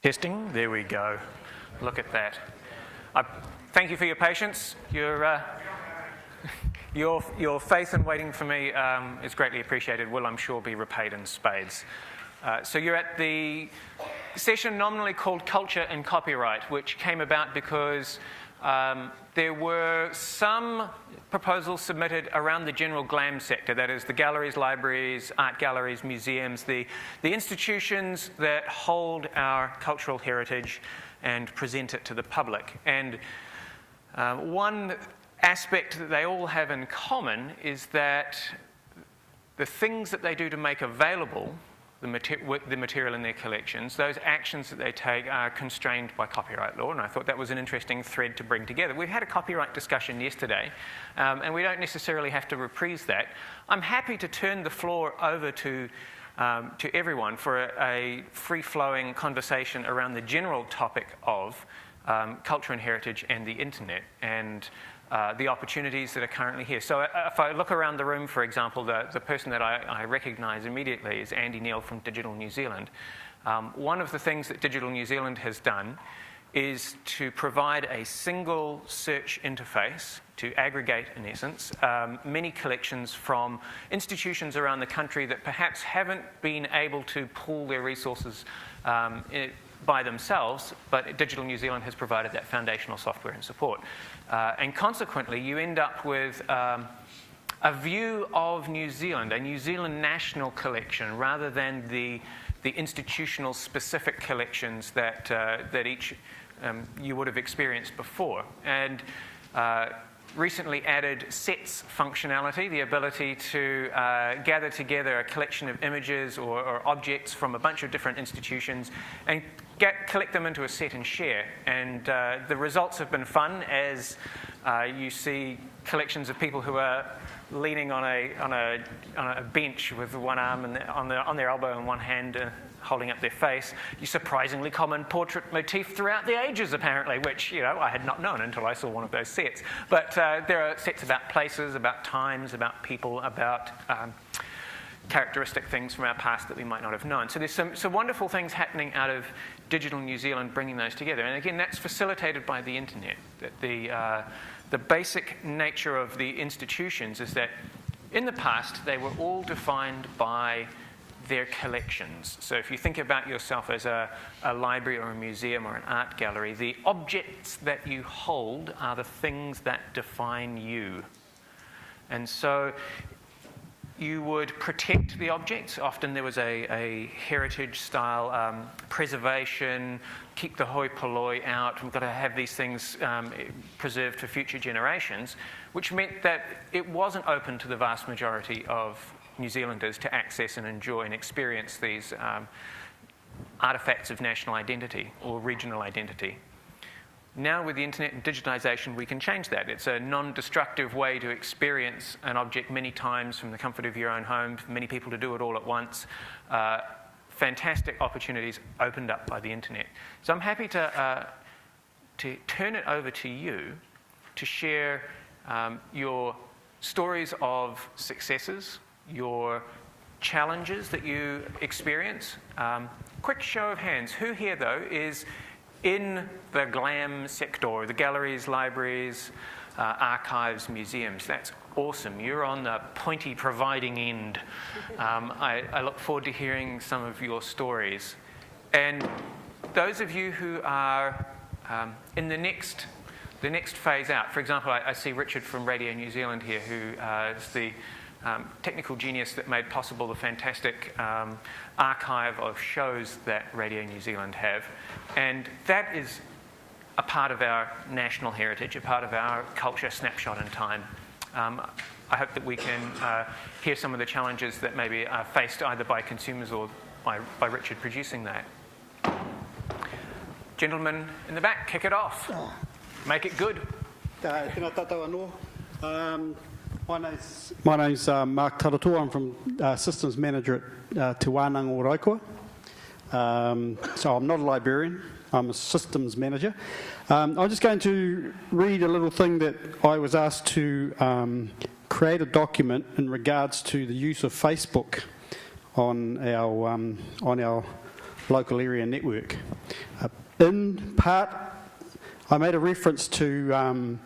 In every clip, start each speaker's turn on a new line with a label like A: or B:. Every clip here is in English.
A: Testing, there we go. Look at that. Thank you for your patience. Your faith in waiting for me is greatly appreciated. Will, I'm sure, be repaid in spades. So you're at the session nominally called Culture and Copyright, which came about because there were some proposals submitted around the general GLAM sector, that is the galleries, libraries, art galleries, museums, the institutions that hold our cultural heritage and present it to the public. And one aspect that they all have in common is that the things that they do to make available the material in their collections, those actions that they take are constrained by copyright law, and I thought that was an interesting thread to bring together. We had a copyright discussion yesterday, and we don't necessarily have to reprise that. I'm happy to turn the floor over to everyone for a free-flowing conversation around the general topic of culture and heritage and the internet, and the opportunities that are currently here. So if I look around the room, for example, the person that I recognise immediately is Andy Neal from Digital New Zealand. One of the things that Digital New Zealand has done is to provide a single search interface to aggregate, in essence, many collections from institutions around the country that perhaps haven't been able to pool their resources by themselves, but Digital New Zealand has provided that foundational software and support. And consequently, you end up with a view of New Zealand, a New Zealand national collection, rather than the institutional specific collections that each you would have experienced before. And recently added sets functionality, the ability to gather together a collection of images or objects from a bunch of different institutions and collect them into a set and share. And the results have been fun as you see collections of people who are leaning on a bench with one arm and on their elbow and one hand holding up their face. A surprisingly common portrait motif throughout the ages, apparently, which I had not known until I saw one of those sets. But there are sets about places, about times, about people, about characteristic things from our past that we might not have known. So there's some wonderful things happening out of Digital New Zealand bringing those together. And again, that's facilitated by the internet. That the basic nature of the institutions is that in the past, they were all defined by their collections. So if you think about yourself as a library or a museum or an art gallery, the objects that you hold are the things that define you. And so you would protect the objects. Often there was a heritage-style preservation, keep the hoi polloi out. We've got to have these things preserved for future generations, which meant that it wasn't open to the vast majority of New Zealanders to access and enjoy and experience these artefacts of national identity or regional identity. Now with the internet and digitization, we can change that. It's a non-destructive way to experience an object many times from the comfort of your own home, for many people to do it all at once. Fantastic opportunities opened up by the internet. So I'm happy to turn it over to you to share your stories of successes, your challenges that you experience. Quick show of hands. Who here, though, is in the GLAM sector, the galleries, libraries, archives, museums? That's awesome. You're on the pointy providing end. I look forward to hearing some of your stories. And those of you who are in the next phase out, for example, I see Richard from Radio New Zealand here, who is the technical genius that made possible the fantastic archive of shows that Radio New Zealand have. And that is a part of our national heritage, a part of our culture snapshot in time. I hope that we can hear some of the challenges that maybe are faced either by consumers or by Richard producing that. Gentlemen in the back, kick it off. Make it good.
B: Tēnā tātou anō. My name's Mark Taratua. I'm from Systems Manager at Te Wānanga o Raikoa. So I'm not a librarian, I'm a Systems Manager. I'm just going to read a little thing that I was asked to create a document in regards to the use of Facebook on our local area network. In part, I made a reference to,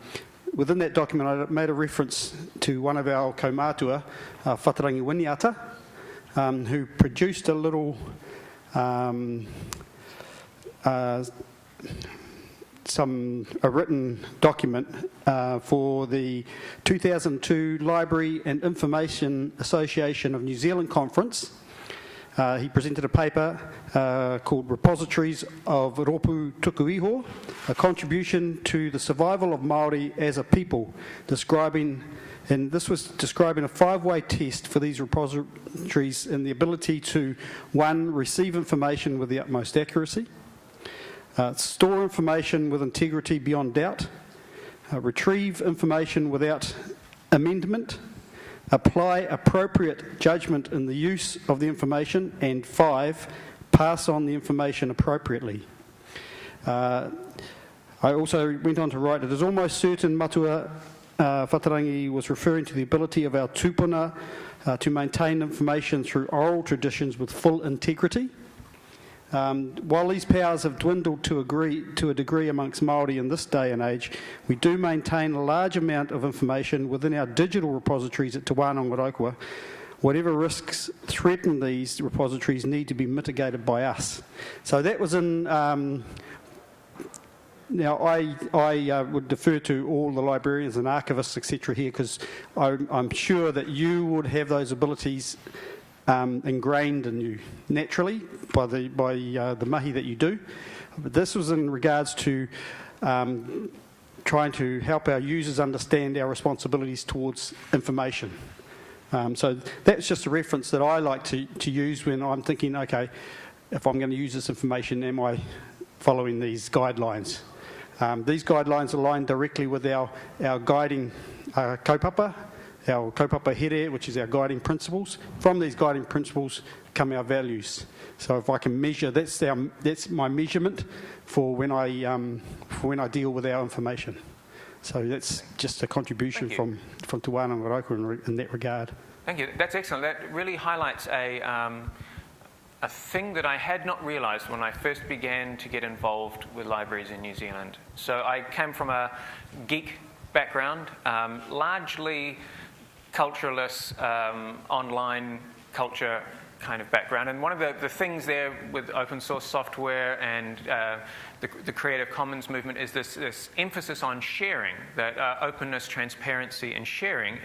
B: within that document, I made a reference to one of our kaumatua, Whatarangi Winiata, who produced a little a written document for the 2002 Library and Information Association of New Zealand conference. He presented a paper called Repositories of Ropu Tukuiho, a contribution to the survival of Maori as a people, and this was describing a 5-way test for these repositories and the ability to, 1, receive information with the utmost accuracy, store information with integrity beyond doubt, retrieve information without amendment, apply appropriate judgment in the use of the information, and 5, pass on the information appropriately. I also went on to write, it is almost certain Matua Whatarangi was referring to the ability of our tupuna to maintain information through oral traditions with full integrity. While these powers have dwindled to a degree amongst Māori in this day and age, we do maintain a large amount of information within our digital repositories at Te Wānanga. Whatever risks threaten these repositories need to be mitigated by us. So that was in... Now, I would defer to all the librarians and archivists, etc. here, because I'm sure that you would have those abilities ingrained in you naturally by the mahi that you do. But this was in regards to trying to help our users understand our responsibilities towards information. So that's just a reference that I like to use when I'm thinking, okay, if I'm going to use this information, am I following these guidelines? These guidelines align directly with our guiding kaupapa, our kaupapa here, which is our guiding principles. From these guiding principles come our values. So if I can measure, that's my measurement for when I deal with our information. So that's just a contribution from Te Wānanga in that regard.
A: Thank you. That's excellent. That really highlights a thing that I had not realised when I first began to get involved with libraries in New Zealand. So I came from a geek background, largely cultureless, online culture kind of background. And one of the things there with open source software and the Creative Commons movement is this emphasis on sharing, that openness, transparency, and sharing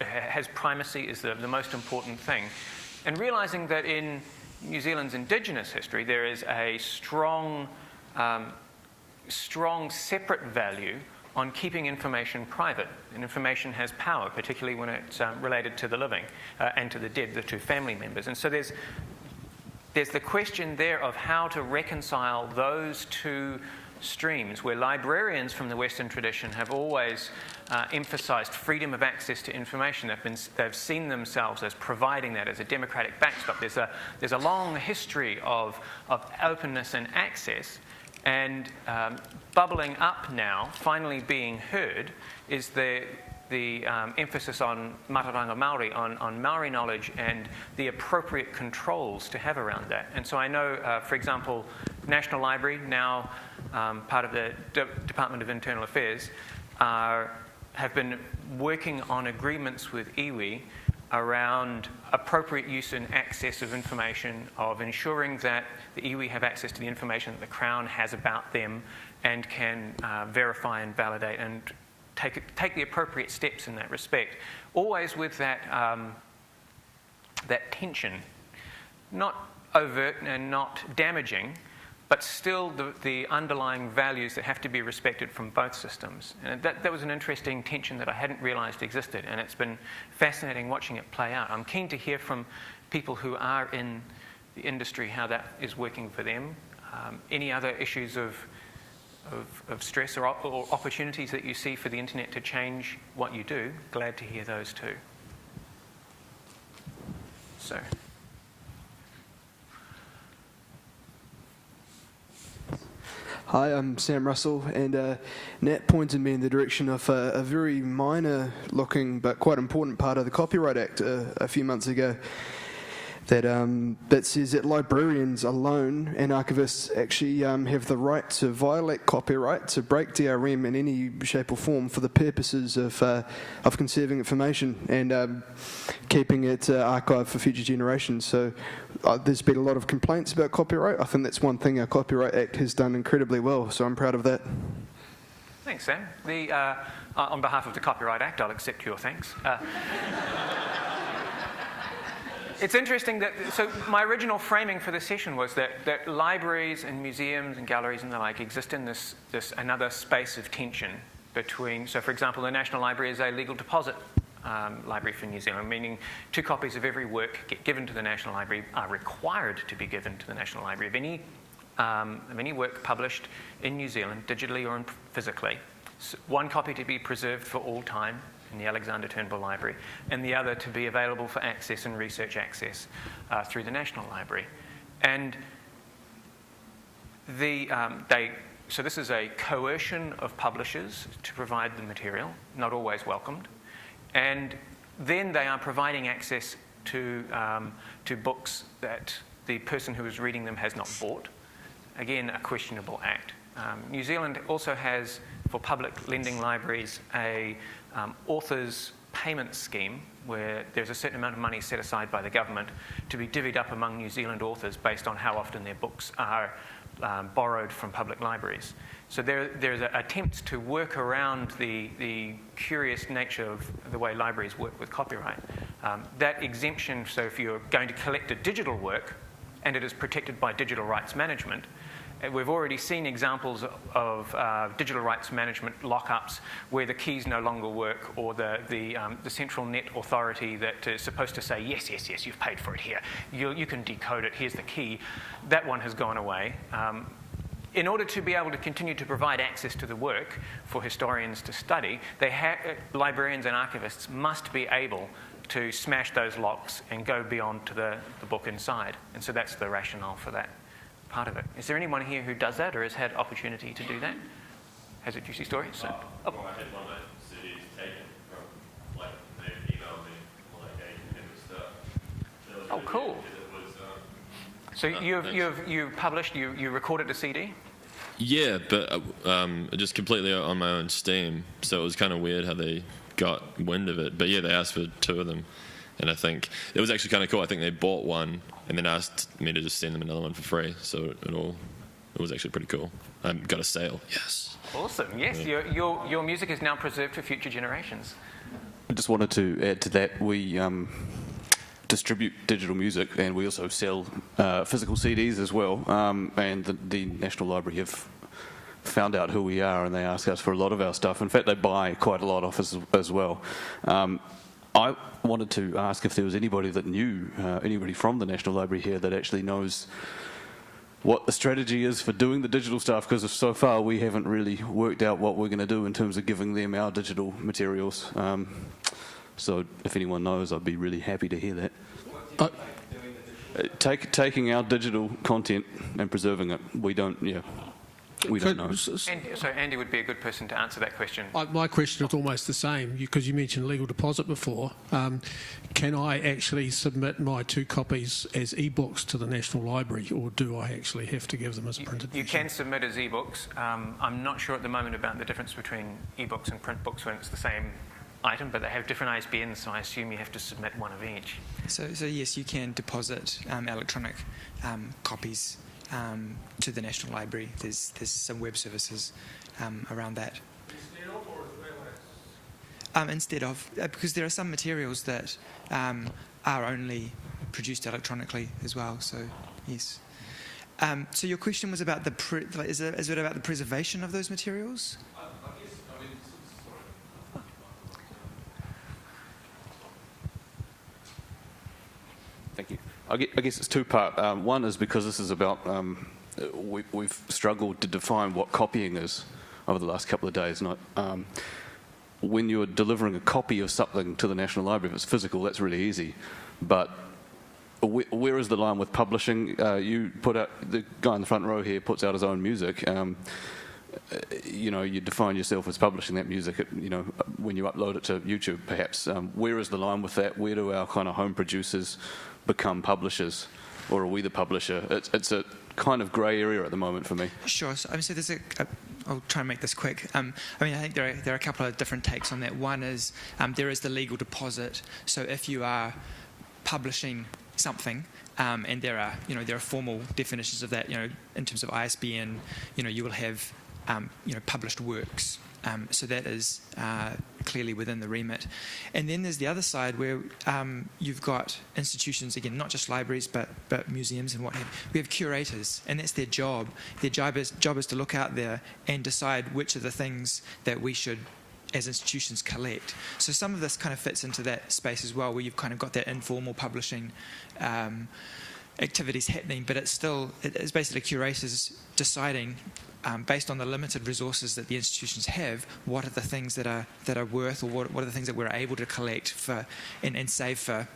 A: has primacy, is the most important thing. And realising that in New Zealand's Indigenous history there is a strong separate value on keeping information private. And information has power, particularly when it's related to the living and to the dead, the two family members. And so there's the question there of how to reconcile those two streams, where librarians from the Western tradition have always emphasised freedom of access to information. They've seen themselves as providing that as a democratic backstop. There's a long history of openness and access, and bubbling up now, finally being heard, is the emphasis on Mataranga Maori, on Maori knowledge and the appropriate controls to have around that. And so I know, for example, National Library, now part of the Department of Internal Affairs, have been working on agreements with iwi around appropriate use and access of information, of ensuring that the iwi have access to the information that the Crown has about them and can verify and validate and take the appropriate steps in that respect, always with that tension, not overt and not damaging, but still the underlying values that have to be respected from both systems. And that was an interesting tension that I hadn't realised existed, and it's been fascinating watching it play out. I'm keen to hear from people who are in the industry how that is working for them. Any other issues of stress or opportunities that you see for the internet to change what you do, glad to hear those too. So.
C: Hi, I'm Sam Russell, and Nat pointed me in the direction of a very minor looking but quite important part of the Copyright Act a few months ago. that says that librarians alone and archivists actually have the right to violate copyright, to break DRM in any shape or form for the purposes of conserving information and keeping it archived for future generations. So there's been a lot of complaints about copyright. I think that's one thing our Copyright Act has done incredibly well, so I'm proud of that.
A: Thanks, Sam. On behalf of the Copyright Act, I'll accept your thanks. It's interesting that, so my original framing for the session was that libraries and museums and galleries and the like exist in this another space of tension between, so for example, the National Library is a legal deposit library for New Zealand, meaning 2 copies of every work get given to the National Library, are required to be given to the National Library of any work published in New Zealand, digitally or physically. 1 copy to be preserved for all time in the Alexander Turnbull Library, and the other to be available for access and research access through the National Library. And so this is a coercion of publishers to provide the material, not always welcomed, and then they are providing access to books that the person who is reading them has not bought. Again, a questionable act. New Zealand also has, for public lending libraries, a authors' payment scheme where there's a certain amount of money set aside by the government to be divvied up among New Zealand authors based on how often their books are borrowed from public libraries. So there's attempts to work around the curious nature of the way libraries work with copyright. That exemption, so if you're going to collect a digital work and it is protected by digital rights management, we've already seen examples of digital rights management lockups where the keys no longer work, or the central net authority that is supposed to say, yes, you've paid for it here. You can decode it, here's the key. That one has gone away. In order to be able to continue to provide access to the work for historians to study, librarians and archivists must be able to smash those locks and go beyond to the book inside. And so that's the rationale for that part of it. Is there anyone here who does that or has had opportunity to do that? Has a juicy story? So,
D: Well, I had one of my CDs taken from, like, they emailed me, like, hey, you can get this stuff.
A: Oh, cool. So you've published, you recorded a CD?
D: Yeah, but just completely on my own steam. So it was kind of weird how they got wind of it. But yeah, they asked for 2 of them. And I think it was actually kind of cool. I think they bought one and then asked me to just send them another one for free. So it was actually pretty cool. I got a sale. Yes.
A: Awesome. Yes, yeah. Your music is now preserved for future generations.
E: I just wanted to add to that. We distribute digital music, and we also sell physical CDs as well. And the National Library have found out who we are, and they ask us for a lot of our stuff. In fact, they buy quite a lot of us as well. I wanted to ask if there was anybody that knew, anybody from the National Library here that actually knows what the strategy is for doing the digital stuff, because so far we haven't really worked out what we're going to do in terms of giving them our digital materials. So if anyone knows, I'd be really happy to hear that. Taking our digital content and preserving it, we don't know.
A: So Andy would be a good person to answer that question.
F: My question is almost the same, because you mentioned legal deposit before. Can I actually submit my 2 copies as ebooks to the National Library, or do I actually have to give them as a printed
A: You
F: version?
A: can submit as ebooks. I'm not sure at the moment about the difference between ebooks and print books when it's the same item, but they have different ISBNs, so I assume you have to submit one of each.
G: So yes, you can deposit electronic copies to the National Library. There's some web services around that. Instead of, because there are some materials that are only produced electronically as well. So yes. So your question was about is it about the preservation of those materials?
E: Thank you. I guess it's 2-part. One is because this is about, we've struggled to define what copying is over the last couple of days. When you're delivering a copy of something to the National Library, if it's physical, that's really easy. But where is the line with publishing? You put out, the guy in the front row here puts out his own music. you define yourself as publishing that music, when you upload it to YouTube, perhaps. Where is the line with that? Where do our kind of home producers become publishers, or are we the publisher? It's a kind of grey area at the moment for me.
G: Sure. So there's I'll try and make this quick. I think there are a couple of different takes on that. One is there is the legal deposit. So if you are publishing something, and there are formal definitions of that, in terms of ISBN, you will have published works. So that is clearly within the remit. And then there's the other side where you've got institutions, again, not just libraries, but museums and what have you. We have curators, and that's their job. Their job is to look out there and decide which are the things that we should, as institutions, collect. So some of this kind of fits into that space as well, where you've kind of got that informal publishing activities happening, but it's basically curators deciding, based on the limited resources that the institutions have, what are the things that are worth, or what are the things that we're able to collect for and save for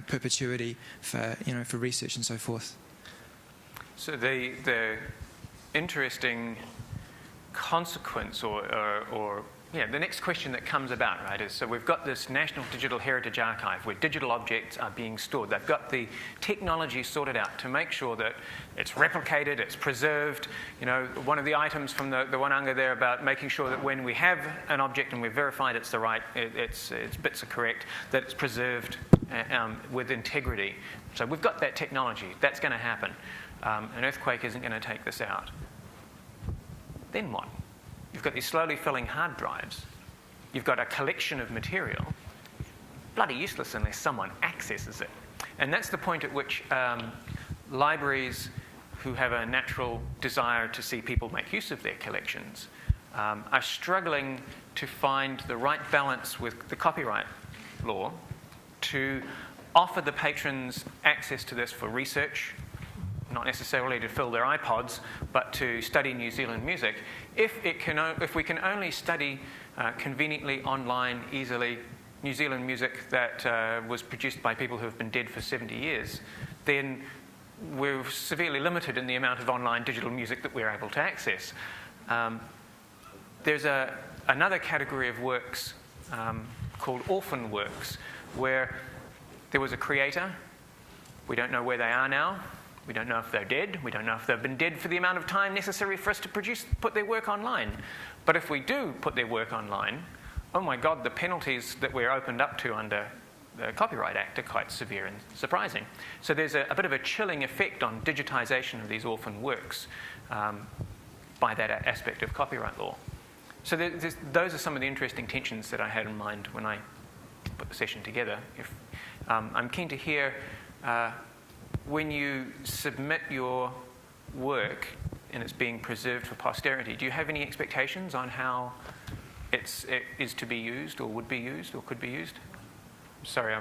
G: perpetuity, for research and so forth.
A: So the interesting consequence, the next question that comes about, right, is so we've got this National Digital Heritage Archive where digital objects are being stored. They've got the technology sorted out to make sure that it's replicated, it's preserved. One of the items from the Wananga there about making sure that when we have an object and we've verified it's the right, its bits are correct, that it's preserved with integrity. So we've got that technology. That's going to happen. An earthquake isn't going to take this out. Then what? You've got these slowly filling hard drives. You've got a collection of material. Bloody useless unless someone accesses it. And that's the point at which libraries who have a natural desire to see people make use of their collections are struggling to find the right balance with the copyright law to offer the patrons access to this for research, not necessarily to fill their iPods, but to study New Zealand music. If we can only study conveniently, online, easily, New Zealand music that was produced by people who have been dead for 70 years, then we're severely limited in the amount of online digital music that we're able to access. There's another category of works called Orphan Works, where there was a creator. We don't know where they are now. We don't know if they're dead. We don't know if they've been dead for the amount of time necessary for us to put their work online. But if we do put their work online, oh my God, the penalties that we're opened up to under the Copyright Act are quite severe and surprising. So there's a bit of a chilling effect on digitisation of these orphan works by that aspect of copyright law. So those are some of the interesting tensions that I had in mind when I put the session together. I'm keen to hear when you submit your work and it's being preserved for posterity, do you have any expectations on how it is to be used or would be used or could be used? Sorry,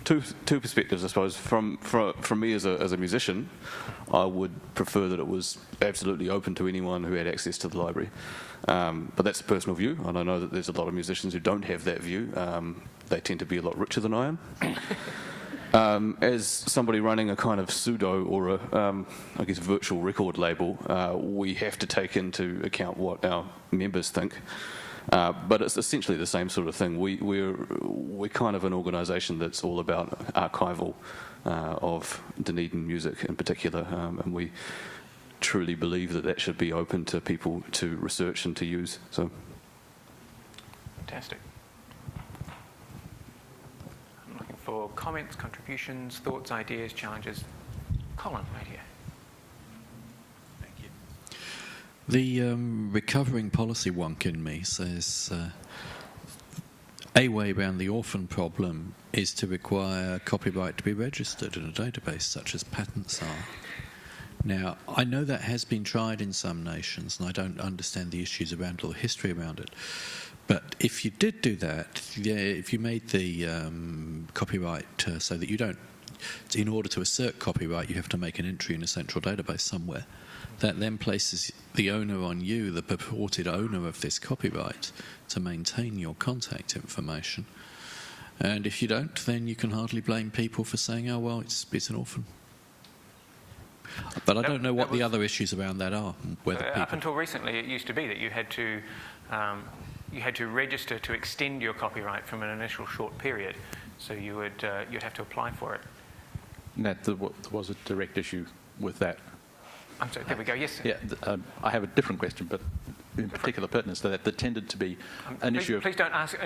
E: Two perspectives, I suppose. From me as a musician, I would prefer that it was absolutely open to anyone who had access to the library. But that's a personal view, and I know that there's a lot of musicians who don't have that view. They tend to be a lot richer than I am. As somebody running a kind of pseudo or a, virtual record label, we have to take into account what our members think. But it's essentially the same sort of thing. We're kind of an organisation that's all about archival of Dunedin music in particular, and we truly believe that should be open to people to research and to use. So,
A: fantastic. I'm looking for comments, contributions, thoughts, ideas, challenges. Colin, right here.
H: The recovering policy wonk in me says a way around the orphan problem is to require copyright to be registered in a database, such as patents are. Now, I know that has been tried in some nations, and I don't understand the issues around or the history around it. But if you did do that, if you made the copyright so that you don't, in order to assert copyright, you have to make an entry in a central database somewhere. That then places the owner on you, the purported owner of this copyright, to maintain your contact information. And if you don't, then you can hardly blame people for saying, oh, well, it's an orphan. But I don't know what the other issues around that are. Whether people...
A: Up until recently, it used to be that you had to register to extend your copyright from an initial short period. So you'd have to apply for it.
I: Nat, there was a direct issue with that.
A: I'm sorry, there we go, yes.
I: Yeah, I have a different question, but in particular pertinence to that, there tended to be an issue of...
A: Please don't ask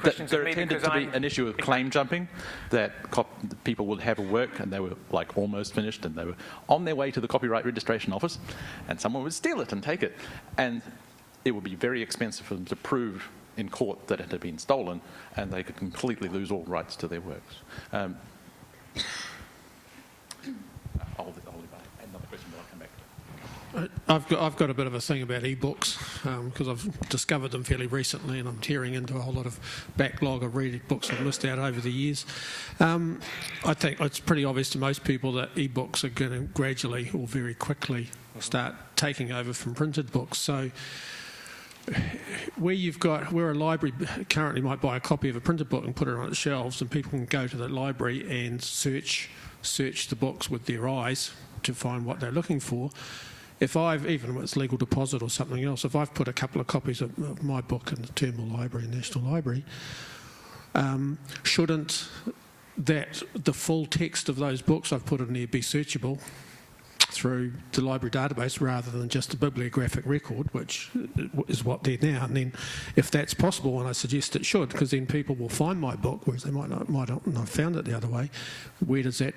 A: questions
I: there
A: of me,
I: tended to be an issue of claim jumping, that people would have a work and they were like almost finished and they were on their way to the Copyright Registration Office and someone would steal it and take it. And it would be very expensive for them to prove in court that it had been stolen, and they could completely lose all rights to their works. I'll leave another question, but I'll come back to it.
F: I've got a bit of a thing about ebooks because I've discovered them fairly recently, and I'm tearing into a whole lot of backlog of reading books I've missed out over the years. I think it's pretty obvious to most people that ebooks are going to gradually or very quickly start taking over from printed books. So where a library currently might buy a copy of a printed book and put it on its shelves, and people can go to that library and search the books with their eyes to find what they're looking for. Even if it's legal deposit or something else, if I've put a couple of copies of my book in the Turnbull Library, National Library, shouldn't the full text of those books I've put in there be searchable through the library database rather than just a bibliographic record, which is what they're now? And then if that's possible, and I suggest it should, because then people will find my book, whereas they might not have found it the other way, where does that...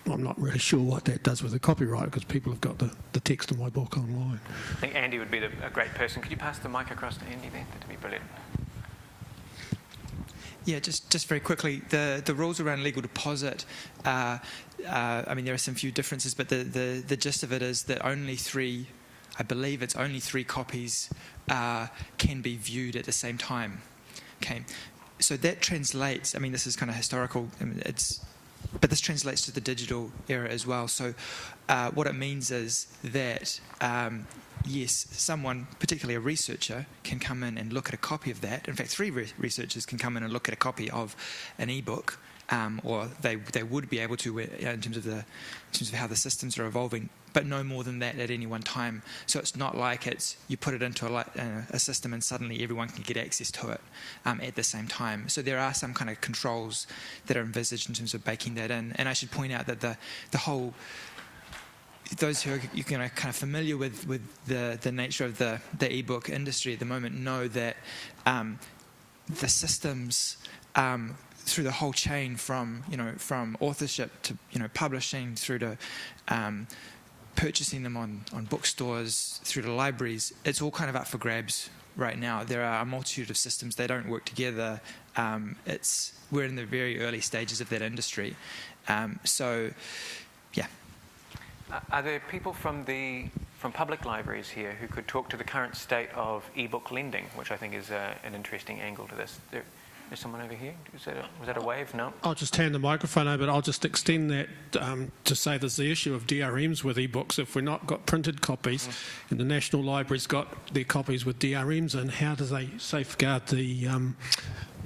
F: I'm not really sure what that does with the copyright, because people have got the text of my book online.
A: I think Andy would be a great person. Could you pass the mic across to Andy there? That'd be brilliant.
G: Yeah, just very quickly, the rules around legal deposit, I mean, there are some few differences, but the gist of it is that only three copies can be viewed at the same time. Okay, so that translates, I mean, this is kind of historical, but this translates to the digital era as well. So what it means is that, yes, someone, particularly a researcher, can come in and look at a copy of that. In fact, three researchers can come in and look at a copy of an ebook, or they would be able to in terms of how the systems are evolving, but no more than that at any one time. So it's not like you put it into a system and suddenly everyone can get access to it at the same time. So there are some kind of controls that are envisaged in terms of baking that in. And I should point out that the whole... Those who are kind of familiar with the nature of the ebook industry at the moment know that the systems through the whole chain from authorship to publishing through to purchasing them on bookstores through to libraries, it's all kind of up for grabs right now. There are a multitude of systems. They don't work together. We're in the very early stages of that industry. So, yeah.
A: Are there people from public libraries here who could talk to the current state of ebook lending, which I think is an interesting angle to this? There's someone over here. Was that a wave? No?
F: I'll just hand the microphone over, but I'll just extend that to say there's the issue of DRMs with ebooks. If we've not got printed copies and the National Library's got their copies with DRMs in, how do they safeguard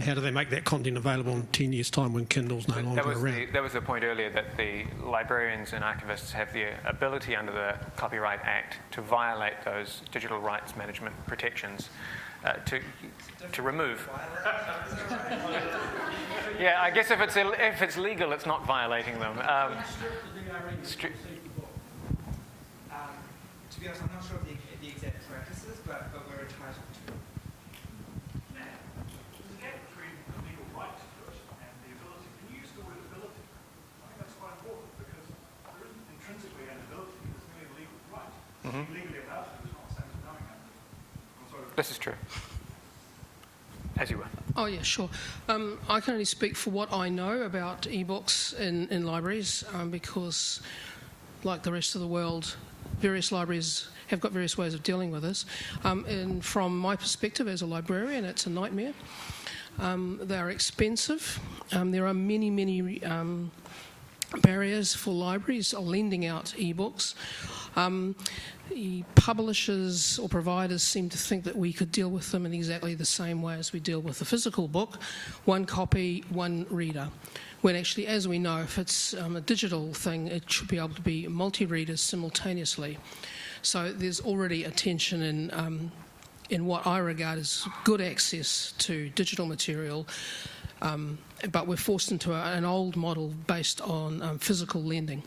F: how do they make that content available in 10 years' time when Kindle's no longer around?
A: That was the point earlier, that the librarians and archivists have the ability under the Copyright Act to violate those digital rights management protections. To remove. Yeah, I guess if it's legal, it's not violating them.
G: To be honest, I'm not sure of the exact practices, but we're entitled to.
J: Now, there's a gap between the legal rights to it and the ability. Can you use the word ability? I think that's quite important, because there isn't intrinsically an ability. There's merely a legal right. Legally allowed to do is not the same as knowing that.
A: This is true. As you were.
K: Oh, yeah, sure. I can only speak for what I know about ebooks in libraries because, like the rest of the world, various libraries have got various ways of dealing with this. And from my perspective as a librarian, it's a nightmare. They're expensive. There are many barriers for libraries are lending out ebooks. The publishers or providers seem to think that we could deal with them in exactly the same way as we deal with the physical book, one copy, one reader. When actually, as we know, if it's a digital thing, it should be able to be multi-readers simultaneously. So there's already a tension in what I regard as good access to digital material, but we're forced into an old model based on physical lending.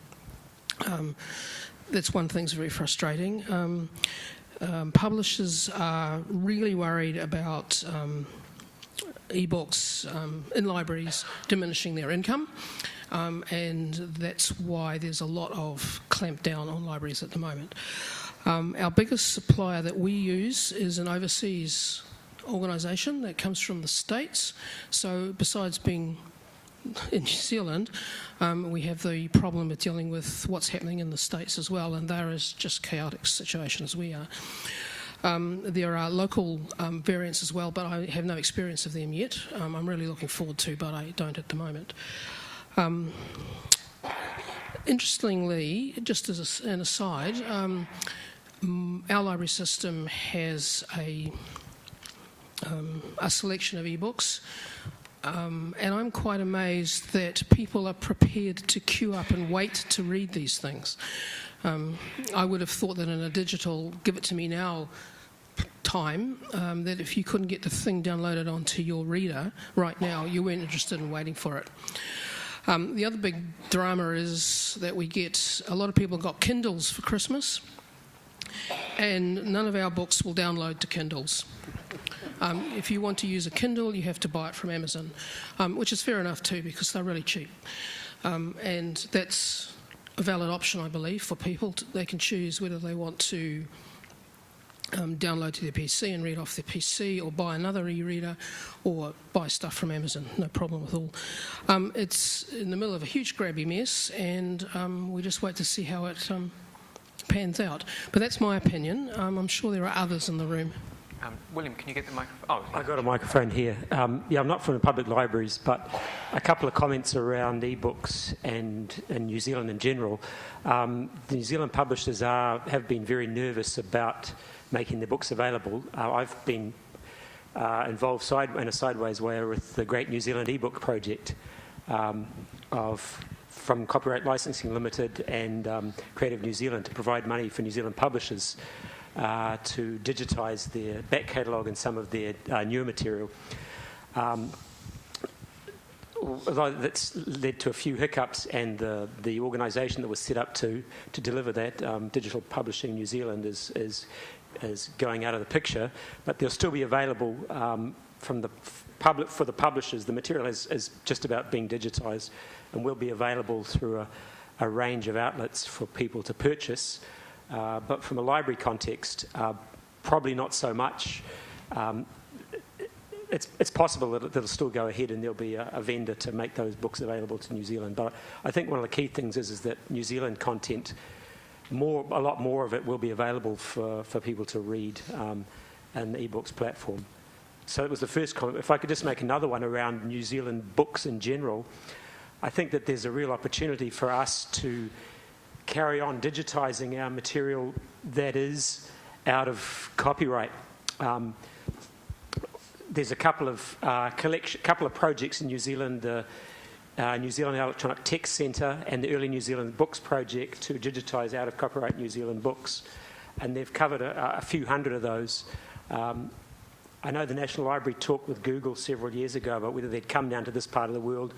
K: That's one thing that's very frustrating. Publishers are really worried about ebooks in libraries diminishing their income, and that's why there's a lot of clampdown on libraries at the moment. Our biggest supplier that we use is an overseas organisation that comes from the States. So besides being in New Zealand, we have the problem of dealing with what's happening in the States as well, and they're as just chaotic situation as we are. There are local variants as well, but I have no experience of them yet. I'm really looking forward to, but I don't at the moment. Interestingly, just as an aside, our library system has a selection of ebooks, and I'm quite amazed that people are prepared to queue up and wait to read these things. I would have thought that in a digital give it to me now time, that if you couldn't get the thing downloaded onto your reader right now, you weren't interested in waiting for it. The other big drama is that we get a lot of people got Kindles for Christmas, and none of our books will download to Kindles. If you want to use a Kindle, you have to buy it from Amazon, which is fair enough too, because they're really cheap. And that's a valid option, I believe, for people. They can choose whether they want to download to their PC and read off their PC, or buy another e-reader, or buy stuff from Amazon. No problem at all. It's in the middle of a huge grabby mess, and we just wait to see how it pans out. But that's my opinion. I'm sure there are others in the room.
A: William, can you get the microphone? Oh,
L: I've got a microphone here. I'm not from the public libraries, but a couple of comments around ebooks and New Zealand in general. The New Zealand publishers have been very nervous about making their books available. I've been involved in a sideways way with the Great New Zealand Ebook project from Copyright Licensing Limited and Creative New Zealand to provide money for New Zealand publishers to digitise their back catalogue and some of their newer material. Although that's led to a few hiccups, and the organisation that was set up to deliver that, Digital Publishing New Zealand, is going out of the picture, but they'll still be available for the publishers. The material is just about being digitised and will be available through a range of outlets for people to purchase. But from a library context, probably not so much. It's possible that it'll still go ahead and there'll be a vendor to make those books available to New Zealand. But I think one of the key things is that New Zealand content, a lot more of it will be available for people to read and the ebooks platform. So that was the first comment. If I could just make another one around New Zealand books in general, I think that there's a real opportunity for us to carry on digitising our material that is out of copyright. There's a couple of projects in New Zealand, the New Zealand Electronic Text Centre and the Early New Zealand Books Project to digitise out of copyright New Zealand books, and they've covered a few hundred of those. I know the National Library talked with Google several years ago about whether they'd come down to this part of the world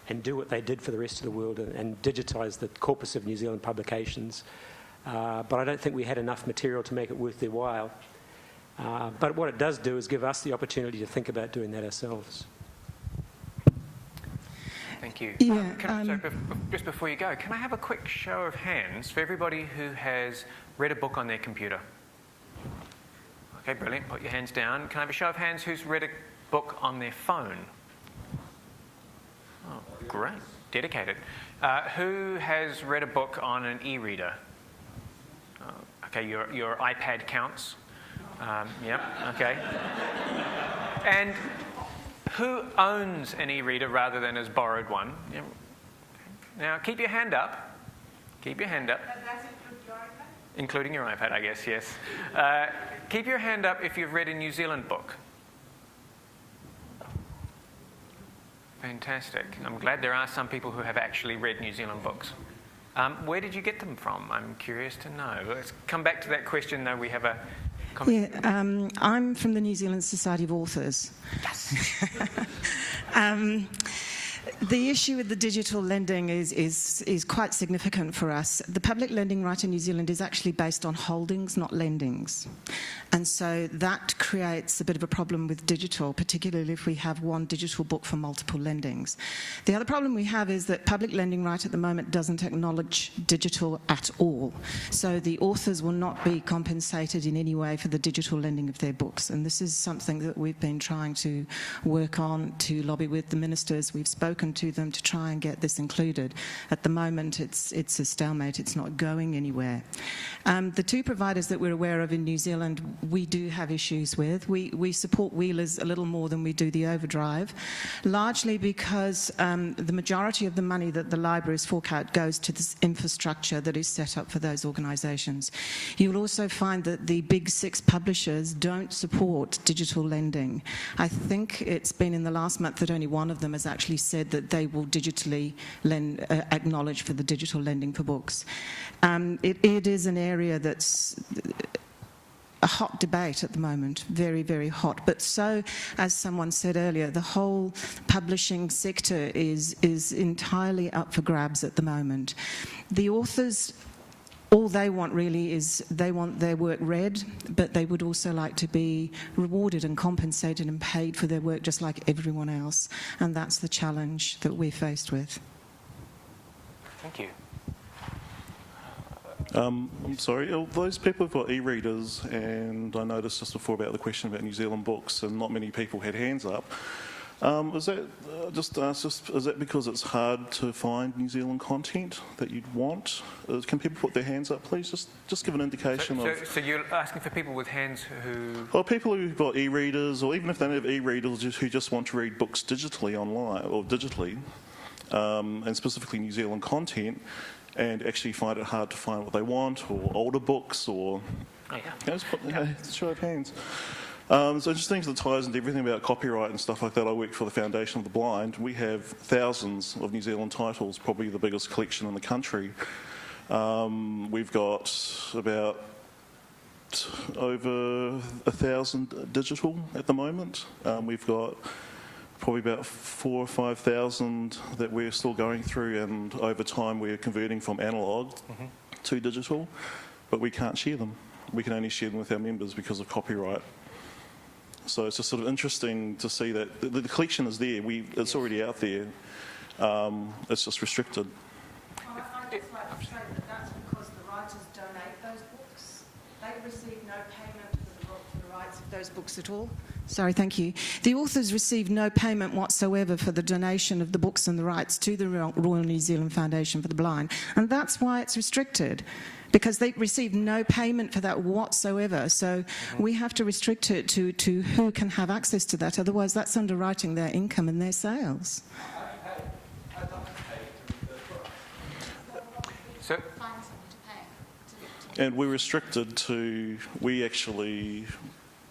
L: and do what they did for the rest of the world and digitise the corpus of New Zealand publications. But I don't think we had enough material to make it worth their while. But what it does do is give us the opportunity to think about doing that ourselves.
A: Thank you.
M: Yeah,
A: Just before you go, can I have a quick show of hands for everybody who has read a book on their computer? Okay, brilliant. Put your hands down. Can I have a show of hands who's read a book on their phone? Oh, great. Dedicated. Who has read a book on an e-reader? Okay, your iPad counts. Yep, okay. And who owns an e-reader rather than has borrowed one? Yeah. Now, keep your hand up. Keep your hand up.
M: That's include your iPad?
A: Including your iPad, I guess, yes. Keep your hand up if you've read a New Zealand book. Fantastic. I'm glad there are some people who have actually read New Zealand books. Where did you get them from? I'm curious to know. Let's come back to that question, though. We have a comment.
N: Yeah, I'm from the New Zealand Society of Authors.
A: Yes.
N: The issue with the digital lending is quite significant for us. The public lending right in New Zealand is actually based on holdings, not lendings. And so that creates a bit of a problem with digital, particularly if we have one digital book for multiple lendings. The other problem we have is that public lending right at the moment doesn't acknowledge digital at all. So the authors will not be compensated in any way for the digital lending of their books. And this is something that we've been trying to work on, to lobby with the ministers. We've spoken to them to try and get this included. At the moment, it's a stalemate. It's not going anywhere. The two providers that we're aware of in New Zealand, we do have issues with. We support Wheelers a little more than we do the Overdrive, largely because the majority of the money that the libraries fork out goes to this infrastructure that is set up for those organisations. You'll also find that the big 6 publishers don't support digital lending. I think it's been in the last month that only one of them has actually said that they will digitally acknowledge for the digital lending for books. It is an area that's a hot debate at the moment, very, very hot. But so, as someone said earlier, the whole publishing sector is entirely up for grabs at the moment. The authors, all they want really is they want their work read, but they would also like to be rewarded and compensated and paid for their work just like everyone else. And that's the challenge that we're faced with.
A: Thank you.
O: I'm sorry, those people have got e-readers, and I noticed just before about the question about New Zealand books, and not many people had hands up. Is that is that because it's hard to find New Zealand content that you'd want? Can people put their hands up, please? Just give an indication of.
A: So you're asking for people with hands who.
O: Well, people who've got e-readers, or even if they don't have e-readers, who just want to read books digitally online or digitally, and specifically New Zealand content, and actually find it hard to find what they want, or older books, or.
A: Oh, yeah.
O: Just put show of hands. So just things that ties into everything about copyright and stuff like that. I work for the Foundation of the Blind. We have thousands of New Zealand titles, probably the biggest collection in the country. We've got about over 1,000 digital at the moment. We've got probably about 4,000 or 5,000 that we're still going through, and over time we're converting from analogue to digital, but we can't share them. We can only share them with our members because of copyright. So it's just sort of interesting to see that the collection is there. It's already out there. It's just restricted.
N: I'd just like to say that that's because the writers donate those books. They receive no payment for the rights of those books at all. Sorry, thank you. The authors receive no payment whatsoever for the donation of the books and the rights to the Royal New Zealand Foundation for the Blind. And that's why it's restricted, because they receive no payment for that whatsoever. So we have to restrict it to who can have access to that. Otherwise, that's underwriting their income and their sales.
O: And we're restricted to,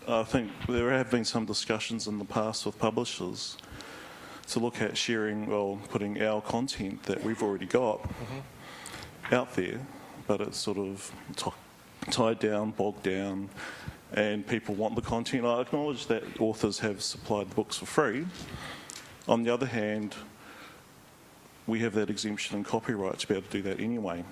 O: I think there have been some discussions in the past with publishers to look at sharing, putting our content that we've already got out there, but it's sort of tied down, bogged down, and people want the content. I acknowledge that authors have supplied the books for free. On the other hand, we have that exemption in copyright to be able to do that anyway.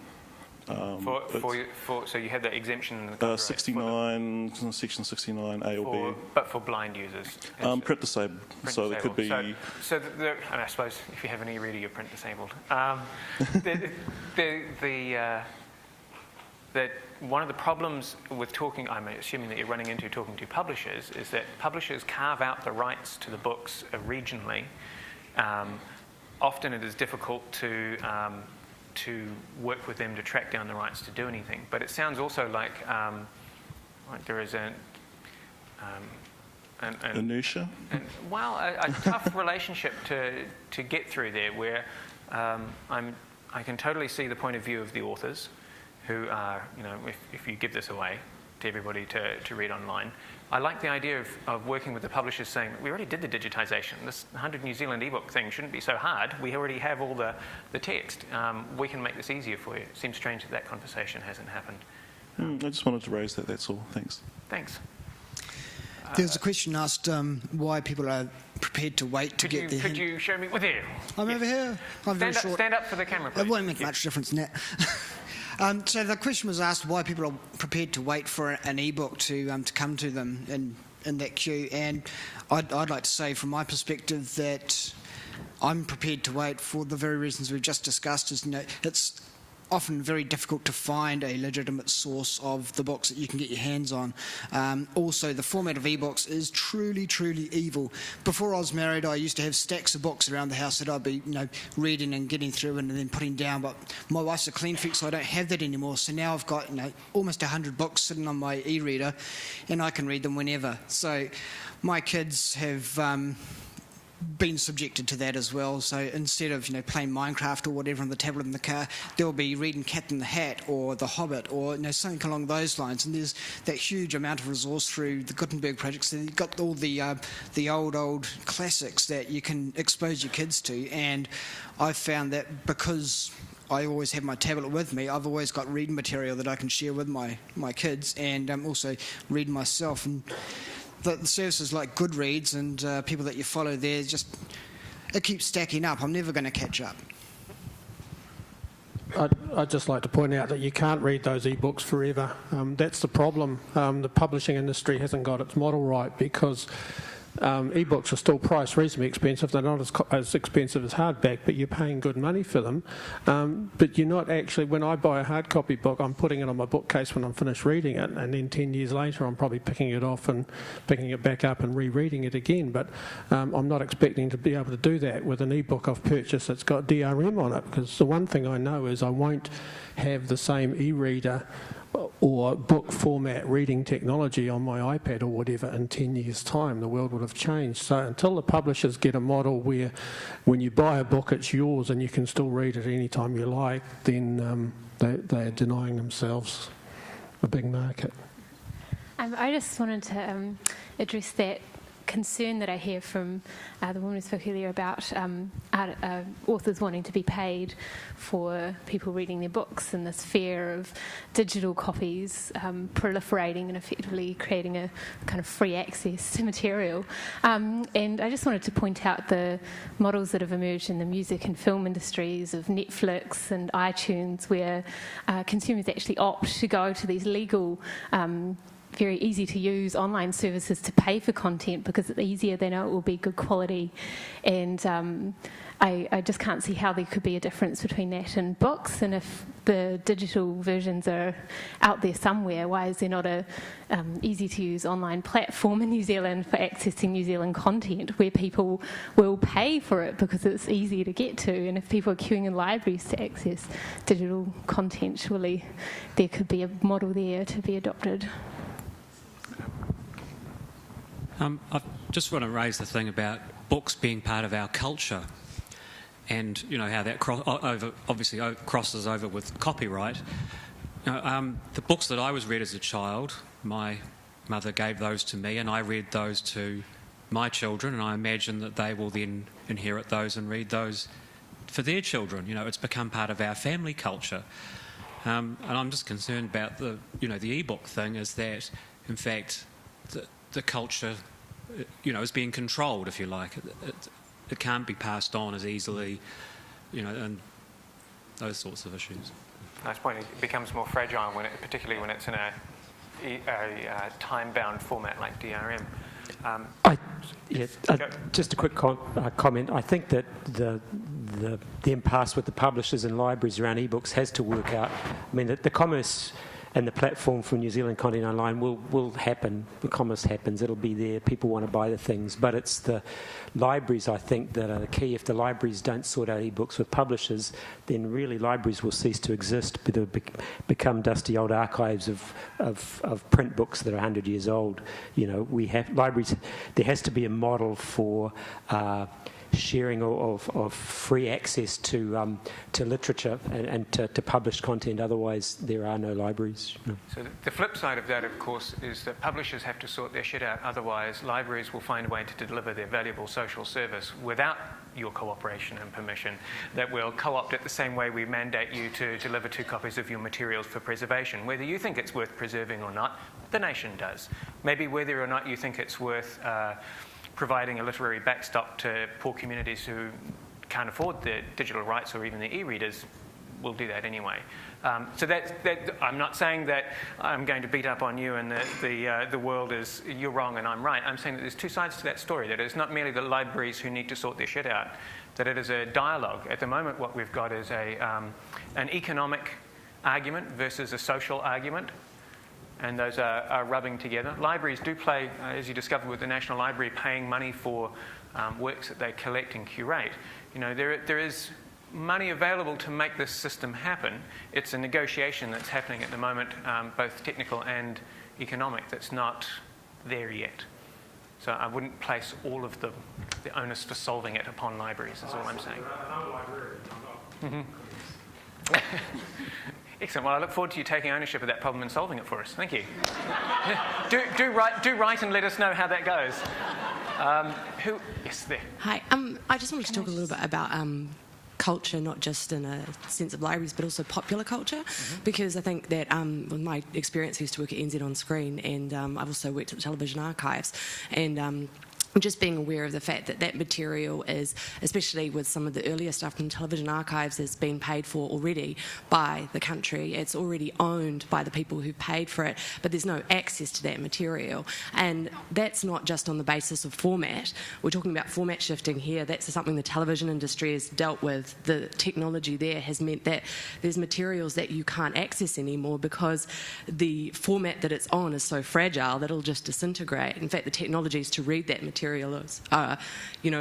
A: So you had that exemption in the copyright?
O: 69, section 69 A or B.
A: But for blind users?
O: Print disabled. So there could be.
A: And I suppose if you have an e-reader, you're print disabled. That one of the problems with talking, I'm assuming that you're running into talking to publishers, is that publishers carve out the rights to the books regionally. Often it is difficult to work with them to track down the rights to do anything. But it sounds also like there is an
O: inertia?
A: A tough relationship to get through there, where I'm I can totally see the point of view of the authors who are, if you give this away to everybody to read online. I like the idea of working with the publishers saying, we already did the digitisation. This 100 New Zealand ebook thing shouldn't be so hard. We already have all the text. We can make this easier for you. It seems strange that conversation hasn't happened.
O: I just wanted to raise that, that's all. Thanks.
A: Thanks.
M: There was a question asked why people are prepared to wait to get their...
A: Could you show me? With you.
M: I'm over here. I'm very short.
A: Stand up for the camera, please.
M: It won't make much difference in that. So the question was asked why people are prepared to wait for an ebook to come to them in that queue. And I'd like to say from my perspective that I'm prepared to wait for the very reasons we've just discussed. It's often very difficult to find a legitimate source of the books that you can get your hands on. Also, the format of ebooks is truly, truly evil. Before I was married, I used to have stacks of books around the house that I'd be, reading and getting through and then putting down. But my wife's a clean freak, so I don't have that anymore. So now I've got, almost 100 books sitting on my e-reader, and I can read them whenever. So my kids have been subjected to that as well. So instead of playing Minecraft or whatever on the tablet in the car, they'll be reading Cat in the Hat or The Hobbit or something along those lines. And there's that huge amount of resource through the Gutenberg project. So you've got all the old classics that you can expose your kids to. And I've found that because I always have my tablet with me, I've always got reading material that I can share with my kids and also read myself. And the services like Goodreads and people that you follow there, it keeps stacking up. I'm never going to catch up.
F: I'd just like to point out that you can't read those ebooks forever. That's the problem. The publishing industry hasn't got its model right because ebooks are still priced reasonably expensive. They're not as expensive as hardback, but you're paying good money for them. But you're not actually, when I buy a hard copy book, I'm putting it on my bookcase when I'm finished reading it, and then 10 years later I'm probably picking it off and picking it back up and rereading it again. But I'm not expecting to be able to do that with an ebook I've purchased that's got DRM on it, because the one thing I know is I won't have the same e-reader or book format reading technology on my iPad or whatever in 10 years' time. The world will have changed. So until the publishers get a model where when you buy a book it's yours and you can still read it any time you like, then they're denying themselves a big market.
P: I just wanted to address that concern that I hear from the woman who spoke earlier about authors wanting to be paid for people reading their books, and this fear of digital copies proliferating and effectively creating a kind of free access to material. And I just wanted to point out the models that have emerged in the music and film industries of Netflix and iTunes, where consumers actually opt to go to these legal very easy to use online services to pay for content because it's easier, they know it will be good quality, and I just can't see how there could be a difference between that and books. And if the digital versions are out there somewhere, why is there not a easy to use online platform in New Zealand for accessing New Zealand content where people will pay for it because it's easy to get to? And if people are queuing in libraries to access digital content, surely there could be a model there to be adopted.
Q: I just want to raise the thing about books being part of our culture, and how that obviously crosses over with copyright. The books that I was read as a child, my mother gave those to me, and I read those to my children, and I imagine that they will then inherit those and read those for their children. It's become part of our family culture, and I'm just concerned about the ebook thing. Is that in fact the culture, is being controlled, if you like. It can't be passed on as easily, and those sorts of issues.
A: Nice point. It becomes more fragile, particularly when it's in a time-bound format like DRM.
L: Just a quick comment. I think that the impasse with the publishers and libraries around ebooks has to work out. I mean, the commerce and the platform for New Zealand content online will happen. The commerce happens, it'll be there, people want to buy the things, but it's the libraries, I think, that are the key. If the libraries don't sort out ebooks with publishers, then really libraries will cease to exist. They'll become dusty old archives of print books that are 100 years old. We have libraries. There has to be a model for sharing of free access to literature and to published content. Otherwise, there are no libraries.
A: So the flip side of that, of course, is that publishers have to sort their shit out. Otherwise, libraries will find a way to deliver their valuable social service without your cooperation and permission, that will co-opt it the same way we mandate you to deliver 2 copies of your materials for preservation. Whether you think it's worth preserving or not, the nation does. Maybe whether or not you think it's worth providing a literary backstop to poor communities who can't afford the digital rights or even the e-readers, we'll do that anyway. So I'm not saying that I'm going to beat up on you and the world is you're wrong and I'm right. I'm saying that there's 2 sides to that story, that it's not merely the libraries who need to sort their shit out, that it is a dialogue. At the moment, what we've got is an economic argument versus a social argument, and those are rubbing together. Libraries do play, as you discovered with the National Library, paying money for works that they collect and curate. You know, there is money available to make this system happen. It's a negotiation that's happening at the moment, both technical and economic, that's not there yet. So I wouldn't place all of the onus for solving it upon libraries, is all I'm saying. Excellent. Well, I look forward to you taking ownership of that problem and solving it for us. Thank you. do write and let us know how that goes. Yes, there.
R: Hi. I just wanted to talk a little bit about culture, not just in a sense of libraries, but also popular culture, because I think that my experience, I used to work at NZ On Screen, and I've also worked at the television archives, and just being aware of the fact that that material is, especially with some of the earlier stuff from television archives, has been paid for already by the country. It's already owned by the people who paid for it, but there's no access to that material. And that's not just on the basis of format. We're talking about format shifting here. That's something the television industry has dealt with. The technology there has meant that there's materials that you can't access anymore because the format that it's on is so fragile that it'll just disintegrate. In fact, the technologies to read that material are,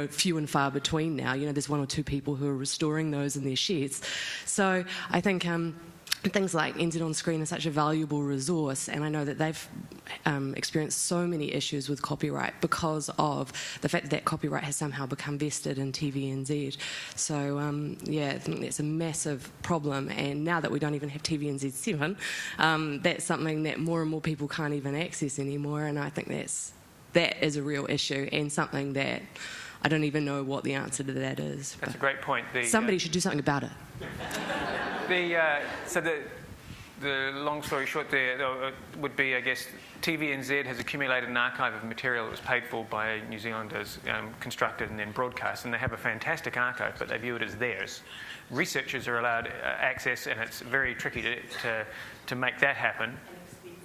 R: few and far between now. There's 1 or 2 people who are restoring those in their sheds. So I think things like NZ On Screen are such a valuable resource, and I know that they've experienced so many issues with copyright because of the fact that copyright has somehow become vested in TVNZ. So, I think that's a massive problem, and now that we don't even have TVNZ 7, that's something that more and more people can't even access anymore, and I think that is a real issue and something that I don't even know what the answer to that is.
A: That's a great point.
R: Somebody should do something about it.
A: So the long story short there would be, I guess, TVNZ has accumulated an archive of material that was paid for by New Zealanders, constructed and then broadcast, and they have a fantastic archive, but they view it as theirs. Researchers are allowed access, and it's very tricky to make that happen,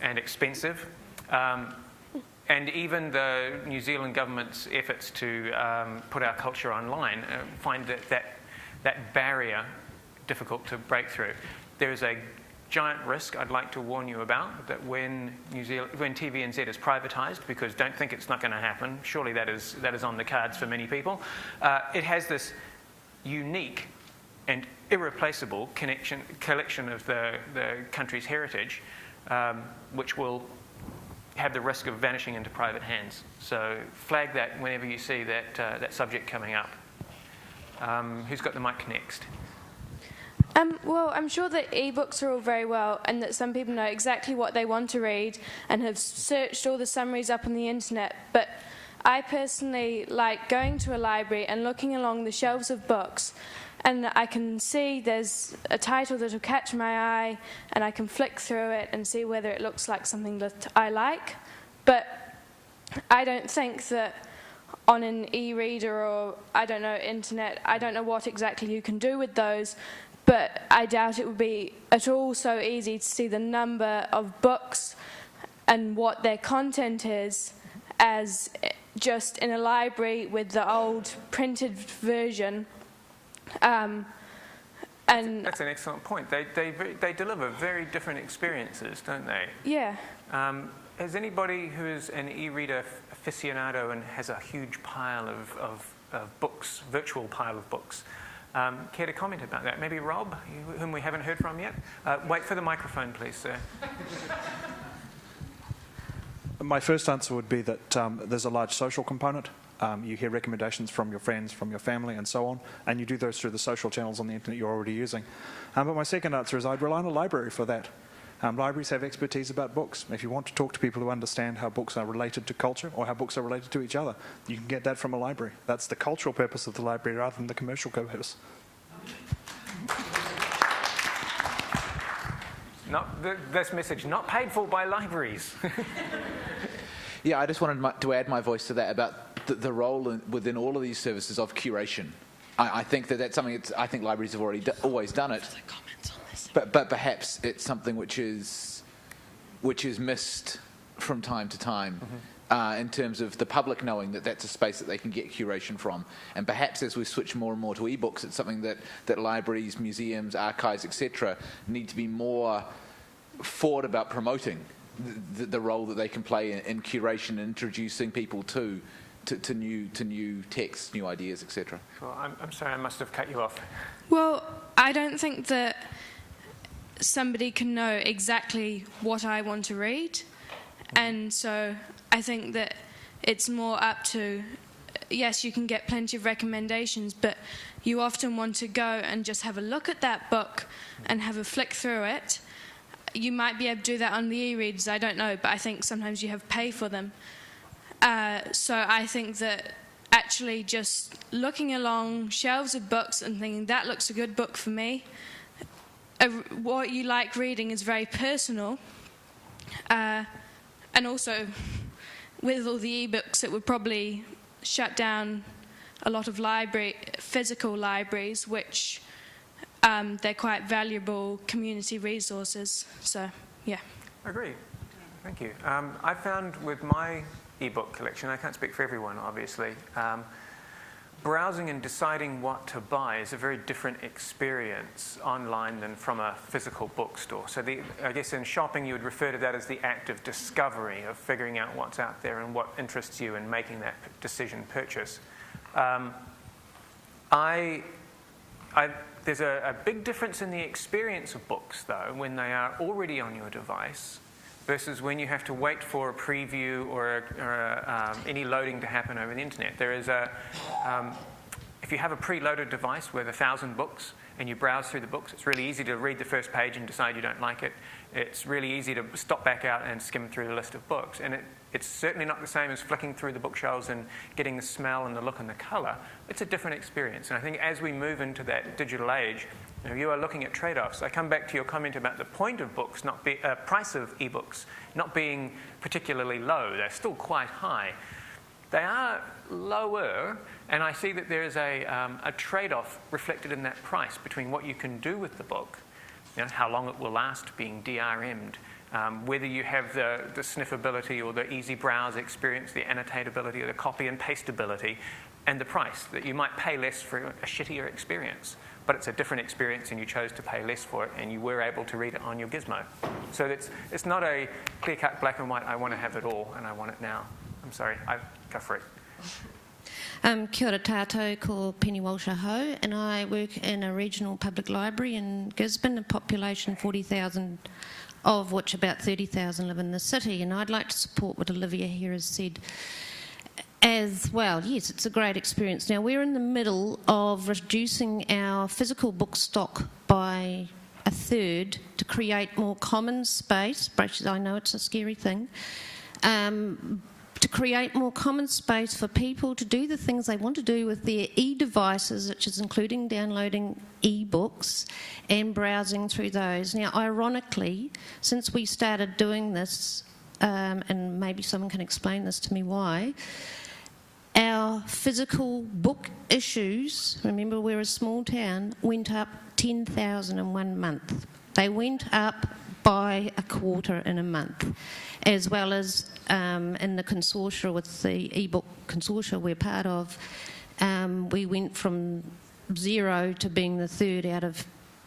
A: and expensive. And even the New Zealand government's efforts to put our culture online find that barrier difficult to break through. There is a giant risk I'd like to warn you about, that when TVNZ is privatised, because don't think it's not going to happen, surely that is on the cards for many people, it has this unique and irreplaceable collection of the country's heritage, which will have the risk of vanishing into private hands. So flag that whenever you see that subject coming up. Who's got the mic next?
S: Well, I'm sure that ebooks are all very well, and that some people know exactly what they want to read and have searched all the summaries up on the internet, but I personally like going to a library and looking along the shelves of books, and I can see there's a title that will catch my eye, and I can flick through it and see whether it looks like something that I like. But I don't think that on an e-reader or, internet, I don't know what exactly you can do with those, but I doubt it would be at all so easy to see the number of books and what their content is as just in a library with the old printed version. And
A: that's an excellent point. They deliver very different experiences, don't they?
S: Yeah.
A: Has anybody who is an e-reader aficionado and has a huge pile of books, virtual pile of books, care to comment about that? Maybe Rob, whom we haven't heard from yet? Wait for the microphone, please, sir.
J: My first answer would be that there's a large social component. You hear recommendations from your friends, from your family, and so on, and you do those through the social channels on the internet you're already using. But my second answer is I'd rely on a library for that. Libraries have expertise about books. If you want to talk to people who understand how books are related to culture or how books are related to each other, you can get that from a library. That's the cultural purpose of the library rather than the commercial purpose.
A: This message not paid for by libraries.
T: Yeah, I just wanted to add my voice to that about the role within all of these services of curation. I think that's something I think libraries have already always done it. But perhaps it's something which is missed from time to time in terms of the public knowing that that's a space that they can get curation from. And perhaps as we switch more and more to ebooks, it's something that libraries, museums, archives, etc. need to be more forward about promoting the role that they can play in curation and introducing people to new texts, new ideas, etc.
A: Well, I'm sorry, I must have cut you off.
S: Well, I don't think that somebody can know exactly what I want to read, and so I think that it's more up to, yes, you can get plenty of recommendations, but you often want to go and just have a look at that book and have a flick through it. You might be able to do that on the e-readers, I don't know, but I think sometimes you have to pay for them. So I think that actually just looking along shelves of books and thinking, that looks a good book for me, what you like reading is very personal, and also with all the ebooks it would probably shut down a lot of physical libraries, which they're quite valuable community resources. So yeah,
A: I agree. Thank you. I found with my ebook collection, I can't speak for everyone obviously, browsing and deciding what to buy is a very different experience online than from a physical bookstore. So I guess in shopping you would refer to that as the act of discovery, of figuring out what's out there and what interests you in making that decision purchase. There's a big difference in the experience of books, though, when they are already on your device versus when you have to wait for a preview or any loading to happen over the internet. There is if you have a preloaded device with 1,000 books and you browse through the books, it's really easy to read the first page and decide you don't like it. It's really easy to stop back out and skim through the list of books. And it's certainly not the same as flicking through the bookshelves and getting the smell and the look and the colour. It's a different experience. And I think as we move into that digital age, you are looking at trade-offs. I come back to your comment about the point of books, price of ebooks, not being particularly low. They're still quite high. They are lower, and I see that there is a trade-off reflected in that price between what you can do with the book, how long it will last being DRM'd, whether you have the sniffability or the easy browse experience, the annotatability or the copy and pasteability, and the price, that you might pay less for a shittier experience. But it's a different experience and you chose to pay less for it and you were able to read it on your gizmo. So it's not a clear-cut black and white, I want to have it all and I want it now. I'm sorry, go for it.
U: Kia ora tātou, ko Penny Walsh Aho, and I work in a regional public library in Gisborne, a population 40,000, of which about 30,000 live in the city. And I'd like to support what Olivia here has said as well. Yes, it's a great experience. Now, we're in the middle of reducing our physical book stock by a third to create more common space. I know it's a scary thing. To create more common space for people to do the things they want to do with their e-devices, which is including downloading e-books and browsing through those. Now, ironically, since we started doing this, and maybe someone can explain this to me why, our physical book issues, remember we're a small town, went up 10,000 in 1 month. They went up by a quarter in a month, as well as in the consortia with the ebook consortia we're part of, we went from 0 to being the third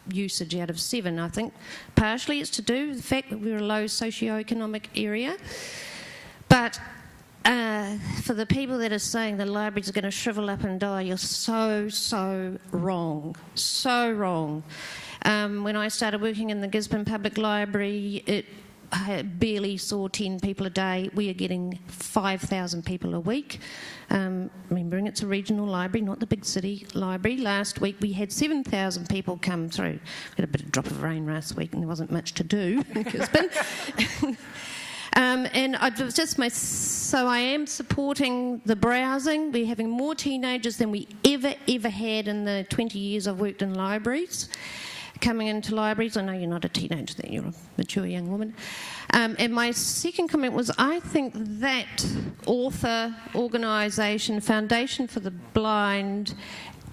U: usage out of 7. I think partially it's to do with the fact that we're a low socioeconomic area, but for the people that are saying the libraries are going to shrivel up and die, you're so wrong. So wrong. When I started working in the Gisborne Public Library, I barely saw 10 people a day. We are getting 5,000 people a week. Remembering it's a regional library, not the big city library. Last week we had 7,000 people come through. We had a bit of drop of rain last week and there wasn't much to do in Gisborne. And so I am supporting the browsing. We're having more teenagers than we ever had in the 20 years I've worked in libraries. Coming into libraries, I know you're not a teenager, that you're a mature young woman. And my second comment was, I think that author, organisation, Foundation for the Blind,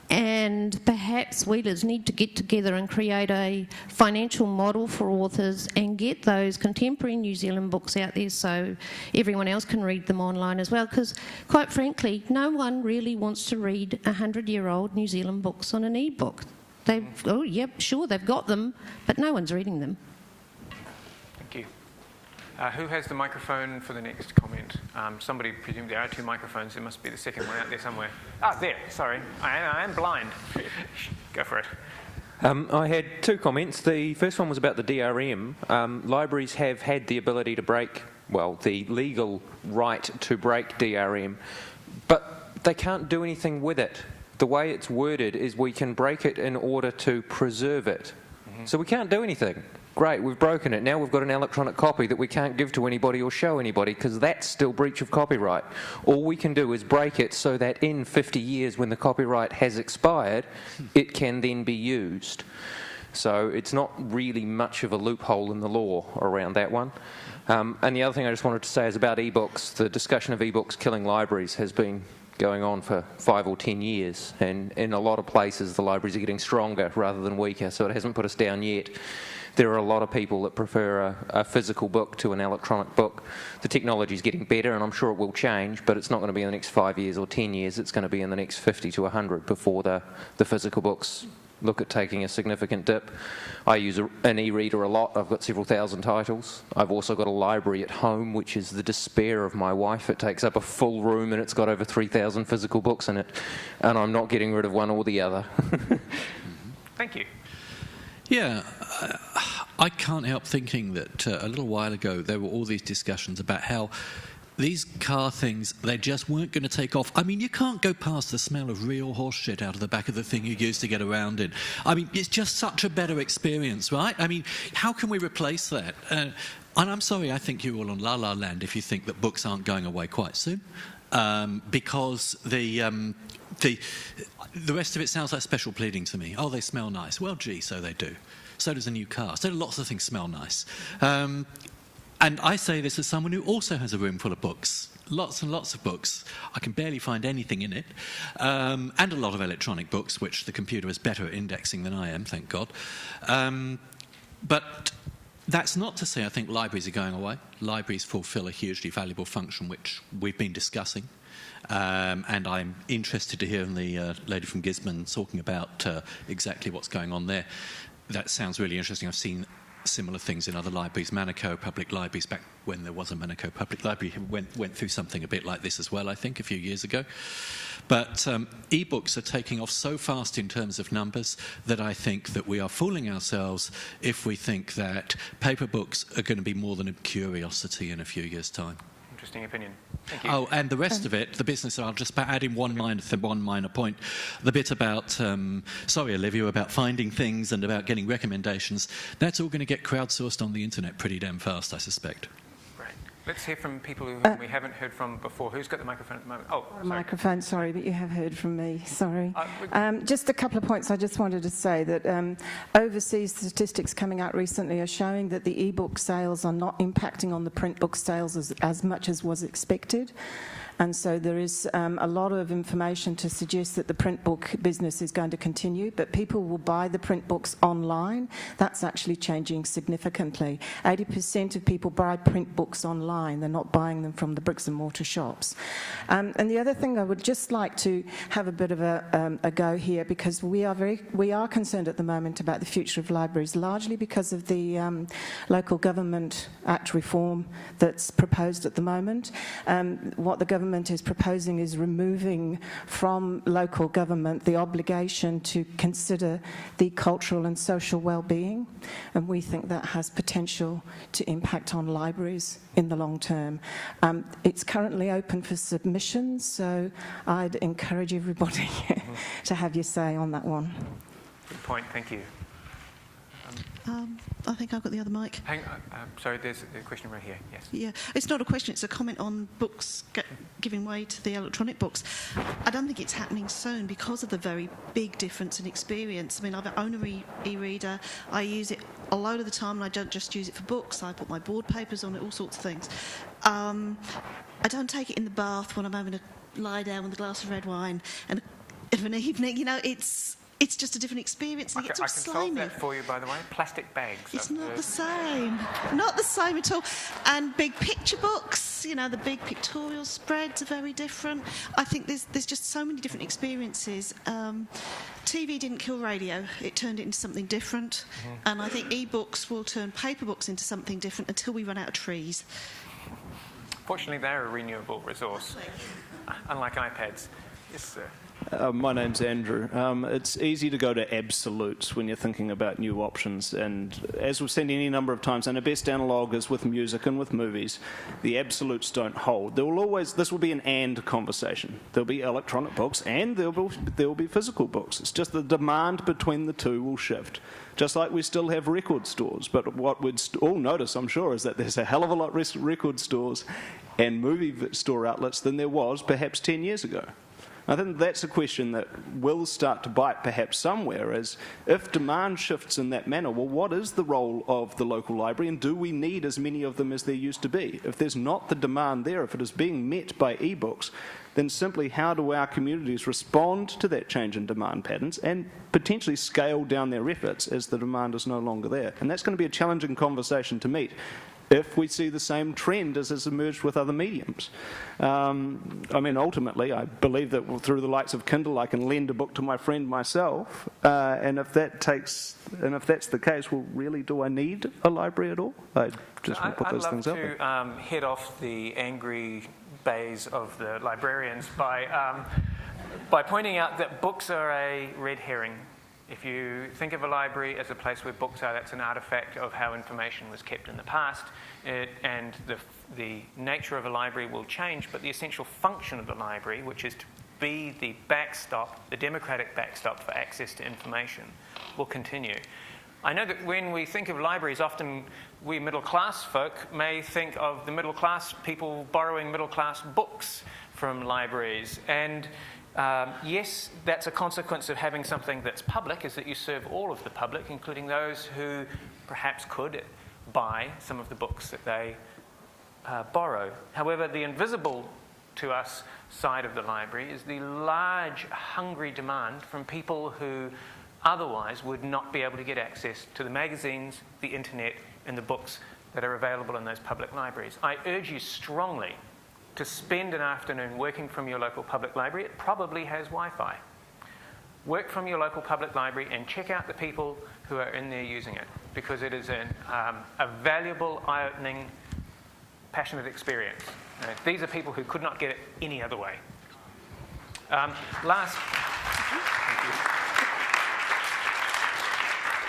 U: and perhaps Wheelers need to get together and create a financial model for authors and get those contemporary New Zealand books out there so everyone else can read them online as well, because quite frankly, no one really wants to read 100-year-old New Zealand books on an e-book. They've got them, but no one's reading them.
A: Thank you. Who has the microphone for the next comment? Somebody, presumed there are two microphones. There must be the second one out there somewhere. There, sorry. I am blind. Go for it.
B: I had two comments. The first one was about the DRM. Libraries have had the ability to break, the legal right to break DRM, but they can't do anything with it. The way it's worded is we can break it in order to preserve it. So we can't do anything. Great, we've broken it. Now we've got an electronic copy that we can't give to anybody or show anybody because that's still breach of copyright. All we can do is break it so that in 50 years when the copyright has expired, it can then be used. So it's not really much of a loophole in the law around that one. And the other thing I just wanted to say is about ebooks. The discussion of ebooks killing libraries has been going on for 5 or 10 years, and in a lot of places the libraries are getting stronger rather than weaker, so it hasn't put us down yet. There are a lot of people that prefer a physical book to an electronic book. The technology is getting better, and I'm sure it will change, but it's not going to be in the next 5 years or 10 years. It's going to be in the next 50 to 100 before the physical books look at taking a significant dip. I use an e-reader a lot. I've got several thousand titles. I've also got a library at home, which is the despair of my wife. It takes up a full room and it's got over 3,000 physical books in it, and I'm not getting rid of one or the other.
A: Thank you.
H: Yeah, I can't help thinking that a little while ago there were all these discussions about how these car things, they just weren't going to take off. I mean, you can't go past the smell of real horse shit out of the back of the thing you used to get around in. I mean, it's just such a better experience, right? I mean, how can we replace that? And I'm sorry, I think you're all on La La Land if you think that books aren't going away quite soon. Because the rest of it sounds like special pleading to me. Oh, they smell nice. Well, gee, so they do. So does a new car. So do lots of things smell nice. And I say this as someone who also has a room full of books. Lots and lots of books. I can barely find anything in it. And a lot of electronic books, which the computer is better at indexing than I am, thank God. But that's not to say I think libraries are going away. Libraries fulfil a hugely valuable function, which we've been discussing. And I'm interested to hear the lady from Gisborne talking about exactly what's going on there. That sounds really interesting. I've seen similar things in other libraries. Manukau Public Libraries, back when there was a Manukau Public Library, went through something a bit like this as well, I think, a few years ago. But e-books are taking off so fast in terms of numbers that I think that we are fooling ourselves if we think that paper books are going to be more than a curiosity in a few years' time.
A: Interesting opinion. Thank you.
H: Oh, and the rest of it, the business, I'll just add in one minor point. The bit about, sorry, Olivia, about finding things and about getting recommendations, that's all going to get crowdsourced on the internet pretty damn fast, I suspect.
A: Great. Let's hear from people who we haven't heard from before. Who's got the microphone at the moment? Oh, sorry.
N: Microphone, sorry, but you have heard from me, sorry. Just a couple of points I just wanted to say that overseas statistics coming out recently are showing that the e-book sales are not impacting on the print book sales as much as was expected. And so there is a lot of information to suggest that the print book business is going to continue, but people will buy the print books online. That's actually changing significantly. 80% of people buy print books online. They're not buying them from the bricks and mortar shops. And the other thing I would just like to have a bit of a go here, because we are concerned at the moment about the future of libraries, largely because of the Local Government Act reform that's proposed at the moment. What the government government is proposing is removing from local government the obligation to consider the cultural and social well-being, and we think that has potential to impact on libraries in the long term. It's currently open for submissions, so I'd encourage everybody to have your say on that one.
A: Good point, thank you.
C: I think I've got the other mic.
A: Hang on, sorry, there's a question right here, yes.
C: Yeah, it's not a question, it's a comment on books giving way to the electronic books. I don't think it's happening soon because of the very big difference in experience. I mean, I own an e-reader, I use it a load of the time, and I don't just use it for books, I put my board papers on it, all sorts of things. I don't take it in the bath when I'm having to lie down with a glass of red wine and of an evening, you know, it's just a different experience. And
A: I can solve that for you, by the way. Plastic bags.
C: It's not the same. Not the same at all. And big picture books, you know, the big pictorial spreads are very different. I think there's just so many different experiences. TV didn't kill radio. It turned it into something different. And I think ebooks will turn paper books into something different until we run out of trees.
A: Fortunately, they're a renewable resource, unlike iPads. Yes, sir.
V: My name's Andrew. It's easy to go to absolutes when you're thinking about new options, and as we've seen any number of times, and the best analogue is with music and with movies, the absolutes don't hold. This will be an and conversation. There'll be electronic books and there will be physical books. It's just the demand between the two will shift. Just like we still have record stores, but what we'd all notice, I'm sure, is that there's a hell of a lot less record stores and movie store outlets than there was perhaps 10 years ago. I think that's a question that will start to bite perhaps somewhere, is if demand shifts in that manner, well, what is the role of the local library, and do we need as many of them as there used to be? If there's not the demand there, if it is being met by ebooks, then simply how do our communities respond to that change in demand patterns and potentially scale down their efforts as the demand is no longer there? And that's going to be a challenging conversation to meet if we see the same trend as has emerged with other mediums. I mean, ultimately, I believe that through the likes of Kindle, I can lend a book to my friend myself, and if that's the case, well, really, do I need a library at all? I just want to put those things up there.
A: I'd love to head off the angry bays of the librarians by pointing out that books are a red herring. If you think of a library as a place where books are, that's an artifact of how information was kept in the past, and the nature of a library will change, but the essential function of the library, which is to be the backstop, the democratic backstop for access to information, will continue. I know that when we think of libraries, often we middle-class folk may think of the middle-class people borrowing middle-class books from libraries, and yes, that's a consequence of having something that's public, is that you serve all of the public, including those who perhaps could buy some of the books that they borrow. However, the invisible to us side of the library is the large, hungry demand from people who otherwise would not be able to get access to the magazines, the internet, and the books that are available in those public libraries. I urge you strongly to spend an afternoon working from your local public library. It probably has Wi-Fi. Work from your local public library and check out the people who are in there using it, because it is a valuable, eye-opening, passionate experience. These are people who could not get it any other way.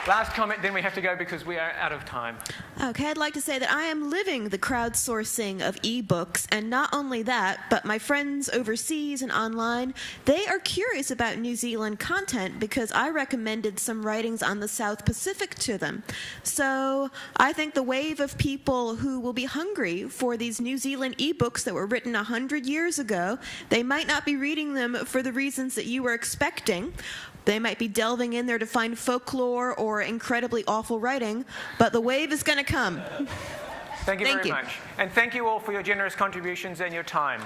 A: Last comment, then we have to go because we are out of time.
W: Okay, I'd like to say that I am living the crowdsourcing of ebooks, and not only that, but my friends overseas and online, they are curious about New Zealand content because I recommended some writings on the South Pacific to them. So I think the wave of people who will be hungry for these New Zealand ebooks that were written 100 years ago, they might not be reading them for the reasons that you were expecting. They might be delving in there to find folklore or incredibly awful writing, but the wave is going to come.
A: Thank you very much. And thank you all for your generous contributions and your time.